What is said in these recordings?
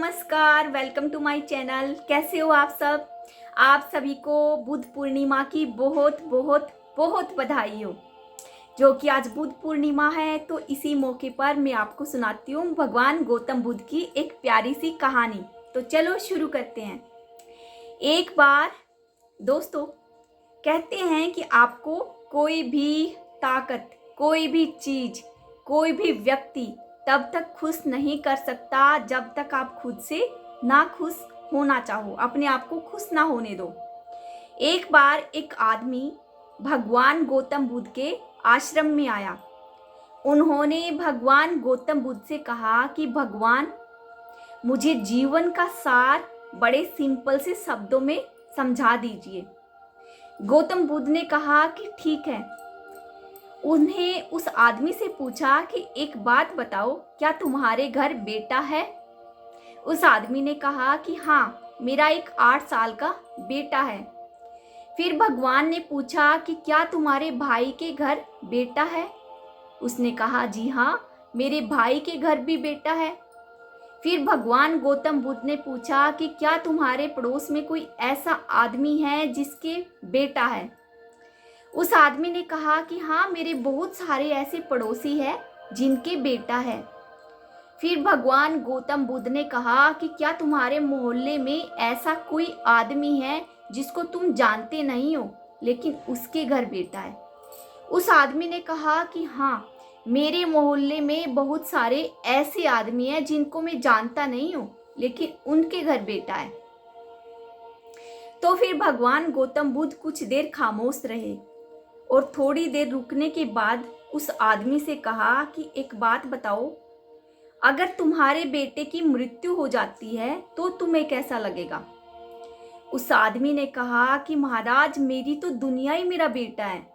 नमस्कार, welcome to my channel. कैसे हो आप सब? आप सभी को बुद्ध पूर्णिमा की बहुत बहुत बहुत बधाई हो। जो कि आज बुद्ध पूर्णिमा है, तो इसी मौके पर मैं आपको सुनाती हूँ भगवान गौतम बुद्ध की एक प्यारी सी कहानी। तो चलो शुरू करते हैं। एक बार दोस्तों, कहते हैं कि आपको कोई भी ताकत, कोई भी चीज, कोई भी व्यक्ति तब तक खुश नहीं कर सकता जब तक आप खुद से ना खुश होना चाहो, अपने आप को खुश ना होने दो। एक बार एक आदमी भगवान गौतम बुद्ध के आश्रम में आया। उन्होंने भगवान गौतम बुद्ध से कहा कि भगवान, मुझे जीवन का सार बड़े सिंपल से शब्दों में समझा दीजिए। गौतम बुद्ध ने कहा कि ठीक है। उन्हें उस आदमी से पूछा कि एक बात बताओ, क्या तुम्हारे घर बेटा है? उस आदमी ने कहा कि हाँ, मेरा एक 8 साल का बेटा है। फिर भगवान ने पूछा कि क्या तुम्हारे भाई के घर बेटा है? उसने कहा जी हाँ, मेरे भाई के घर भी बेटा है। फिर भगवान गौतम बुद्ध ने पूछा कि क्या तुम्हारे पड़ोस में कोई ऐसा आदमी है जिसके बेटा है? उस आदमी ने कहा कि हाँ, मेरे बहुत सारे ऐसे पड़ोसी हैं जिनके बेटा है। फिर भगवान गौतम बुद्ध ने कहा कि क्या तुम्हारे मोहल्ले में ऐसा कोई आदमी है जिसको तुम जानते नहीं हो लेकिन उसके घर बेटा है? उस आदमी ने कहा कि हाँ, मेरे मोहल्ले में बहुत सारे ऐसे आदमी हैं जिनको मैं जानता नहीं हूँ लेकिन उनके घर बेटा है। तो फिर भगवान गौतम बुद्ध कुछ देर खामोश रहे और थोड़ी देर रुकने के बाद उस आदमी से कहा कि एक बात बताओ, अगर तुम्हारे बेटे की मृत्यु हो जाती है तो तुम्हें कैसा लगेगा? उस आदमी ने कहा कि महाराज, मेरी तो दुनिया ही मेरा बेटा है।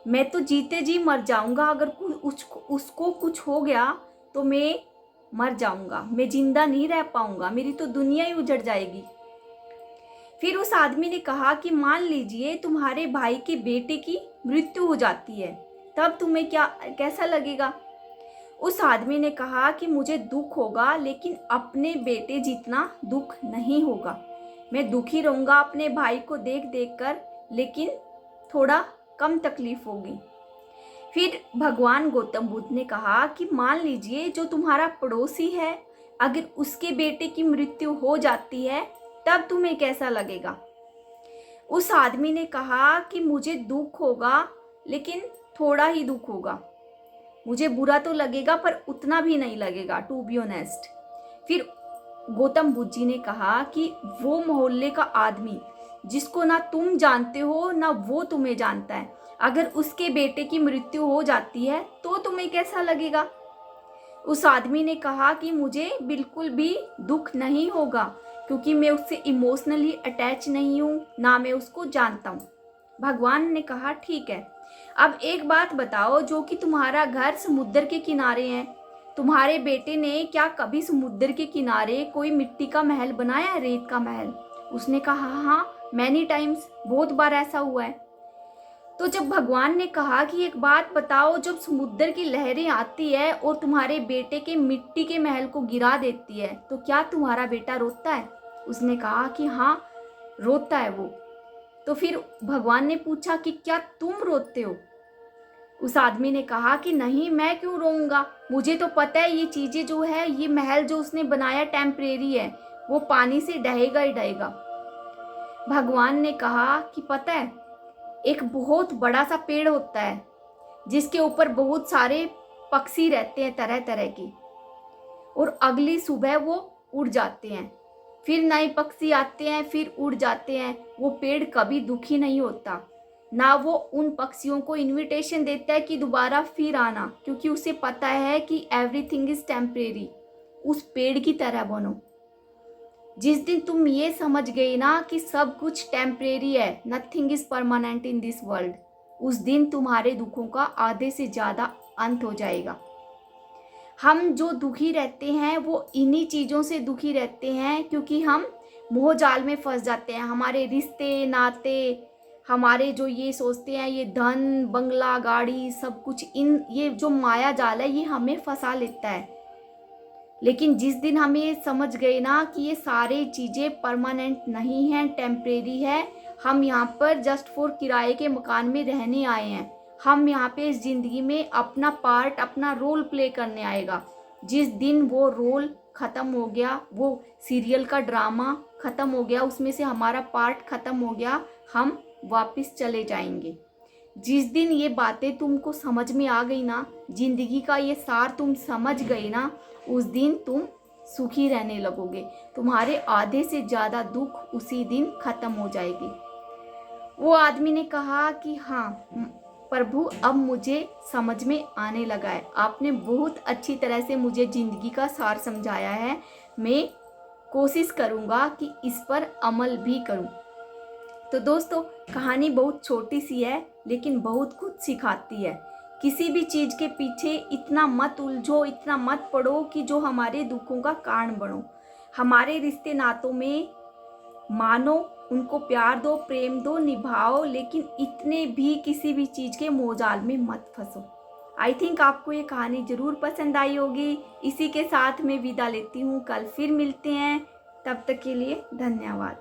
मैं तो जीते जी मर जाऊंगा। अगर उसको कुछ हो गया तो मैं मर जाऊंगा, मैं जिंदा नहीं रह पाऊंगा, मेरी तो दुनिया ही उजड़ जाएगी। फिर उस आदमी ने कहा कि मान लीजिए तुम्हारे भाई के बेटे की मृत्यु हो जाती है, तब तुम्हें कैसा लगेगा? उस आदमी ने कहा कि मुझे दुख होगा लेकिन अपने बेटे जितना दुख नहीं होगा। मैं दुखी रहूंगा अपने भाई को देख देख कर, लेकिन थोड़ा कम तकलीफ होगी। फिर भगवान गौतम बुद्ध ने कहा कि मान लीजिए जो तुम्हारा पड़ोसी है, अगर उसके बेटे की मृत्यु हो जाती है तब तुम्हें कैसा लगेगा? उस आदमी ने कहा कि मुझे दुख होगा लेकिन थोड़ा ही दुख होगा। मुझे बुरा तो लगेगा पर उतना भी नहीं लगेगा, टू बी ऑनेस्ट। फिर गौतम बुद्ध जी ने कहा कि वो मोहल्ले का आदमी जिसको ना तुम जानते हो ना वो तुम्हें जानता है, अगर उसके बेटे की मृत्यु हो जाती है तो तुम्हें कैसा लगेगा? उस आदमी ने कहा कि मुझे बिल्कुल भी दुख नहीं होगा क्योंकि मैं उससे इमोशनली अटैच नहीं हूँ, ना मैं उसको जानता हूँ। भगवान ने कहा ठीक है, अब एक बात बताओ, जो कि तुम्हारा घर समुद्र के किनारे है, तुम्हारे बेटे ने क्या कभी समुद्र के किनारे कोई मिट्टी का महल बनाया है, रेत का महल? उसने कहा हाँ, मैनी टाइम्स, बहुत बार ऐसा हुआ है। तो जब भगवान ने कहा कि एक बात बताओ, जब समुद्र की लहरें आती है और तुम्हारे बेटे के मिट्टी के महल को गिरा देती है, तो क्या तुम्हारा बेटा रोता है? उसने कहा कि हाँ, रोता है वो। तो फिर भगवान ने पूछा कि क्या तुम रोते हो? उस आदमी ने कहा कि नहीं, मैं क्यों रोऊंगा, मुझे तो पता है ये चीजें जो है, ये महल जो उसने बनाया टेम्परेरी है, वो पानी से ढहेगा ही ढहेगा। भगवान ने कहा कि पता है, एक बहुत बड़ा सा पेड़ होता है जिसके ऊपर बहुत सारे पक्षी रहते हैं तरह तरह के, और अगली सुबह वो उड़ जाते हैं, फिर नए पक्षी आते हैं, फिर उड़ जाते हैं। वो पेड़ कभी दुखी नहीं होता, ना वो उन पक्षियों को इनविटेशन देता है कि दोबारा फिर आना, क्योंकि उसे पता है कि एवरीथिंग इज टेम्परेरी। उस पेड़ की तरह बनो। जिस दिन तुम ये समझ गए ना कि सब कुछ टेम्परेरी है, nothing is permanent in this world, उस दिन तुम्हारे दुखों का आधे से ज़्यादा अंत हो जाएगा। हम जो दुखी रहते हैं वो इन्हीं चीज़ों से दुखी रहते हैं, क्योंकि हम मोह जाल में फंस जाते हैं। हमारे रिश्ते नाते, हमारे जो ये सोचते हैं, ये धन बंगला गाड़ी सब कुछ, इन ये जो माया जाल है ये हमें फंसा लेता है। लेकिन जिस दिन हम ये समझ गए ना कि ये सारी चीज़ें परमानेंट नहीं हैं, टेम्परेरी है, हम यहाँ पर जस्ट फॉर किराए के मकान में रहने आए हैं, हम यहाँ पे इस ज़िंदगी में अपना पार्ट, अपना रोल प्ले करने आएगा। जिस दिन वो रोल ख़त्म हो गया, वो सीरियल का ड्रामा ख़त्म हो गया, उसमें से हमारा पार्ट ख़त्म हो गया, हम वापस चले जाएंगे। जिस दिन ये बातें तुमको समझ में आ गई ना, ज़िंदगी का ये सार तुम समझ गए ना, उस दिन तुम सुखी रहने लगोगे। तुम्हारे आधे से ज़्यादा दुख उसी दिन ख़त्म हो जाएगी। वो आदमी ने कहा कि हाँ प्रभु, अब मुझे समझ में आने लगा है, आपने बहुत अच्छी तरह से मुझे ज़िंदगी का सार समझाया है, मैं कोशिश करूँगा कि इस पर अमल भी करूँ। तो दोस्तों, कहानी बहुत छोटी सी है लेकिन बहुत कुछ सिखाती है। किसी भी चीज़ के पीछे इतना मत उलझो, इतना मत पड़ो कि जो हमारे दुखों का कारण बनो। हमारे रिश्ते नातों में मानो, उनको प्यार दो, प्रेम दो, निभाओ, लेकिन इतने भी किसी भी चीज़ के मोहजाल में मत फंसो। आई थिंक आपको ये कहानी ज़रूर पसंद आई होगी। इसी के साथ मैं विदा लेती हूँ, कल फिर मिलते हैं, तब तक के लिए धन्यवाद।